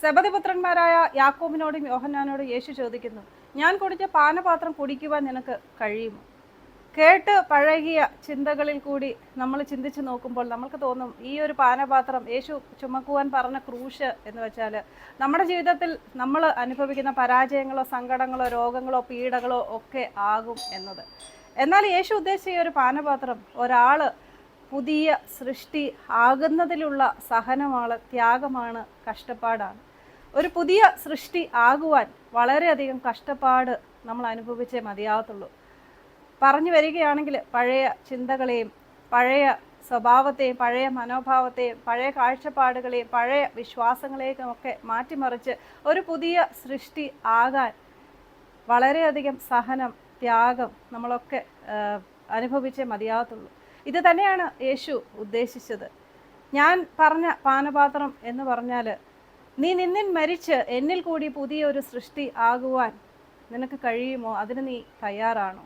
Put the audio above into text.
സെബദിപുത്രന്മാരായ യാക്കോബിനോടും യോഹന്നാനോടും യേശു ചോദിക്കുന്നു, ഞാൻ കുടിച്ച പാനപാത്രം കുടിക്കുവാൻ നിനക്ക് കഴിയുമോ? കേട്ട് പഴകിയ ചിന്തകളിൽ കൂടി നമ്മൾ ചിന്തിച്ച് നോക്കുമ്പോൾ നമുക്ക് തോന്നും, ഈ ഒരു പാനപാത്രം യേശു ചുമക്കുവാൻ പറഞ്ഞ ക്രൂശ് എന്ന് വെച്ചാൽ നമ്മുടെ ജീവിതത്തിൽ നമ്മൾ അനുഭവിക്കുന്ന പരാജയങ്ങളോ സങ്കടങ്ങളോ രോഗങ്ങളോ പീഡകളോ ഒക്കെ ആകും എന്നത്. എന്നാൽ യേശു ഉദ്ദേശിച്ച ഒരു പാനപാത്രം ഒരാൾ പുതിയ സൃഷ്ടി ആകുന്നതിലുള്ള സഹനമാണ്, ത്യാഗമാണ്, കഷ്ടപ്പാടാണ്. ഒരു പുതിയ സൃഷ്ടി ആകുവാൻ വളരെയധികം കഷ്ടപ്പാട് നമ്മൾ അനുഭവിച്ചേ മതിയാകത്തുള്ളൂ. പറഞ്ഞു വരികയാണെങ്കിൽ പഴയ ചിന്തകളെയും പഴയ സ്വഭാവത്തെയും പഴയ മനോഭാവത്തെയും പഴയ കാഴ്ചപ്പാടുകളെയും പഴയ വിശ്വാസങ്ങളെയും ഒക്കെ മാറ്റിമറിച്ച് ഒരു പുതിയ സൃഷ്ടി ആകാൻ വളരെയധികം സഹനം, ത്യാഗം നമ്മളൊക്കെ അനുഭവിച്ചേ മതിയാകത്തുള്ളൂ. ഇത് തന്നെയാണ് യേശു ഉദ്ദേശിച്ചത്. ഞാൻ പറഞ്ഞ പാനപാത്രം എന്ന് പറഞ്ഞാൽ, നീ നിന്നിൽ മരിച്ച് എന്നിൽ കൂടി പുതിയൊരു സൃഷ്ടി ആകുവാൻ നിനക്ക് കഴിയുമോ? അതിന് നീ തയ്യാറാണോ?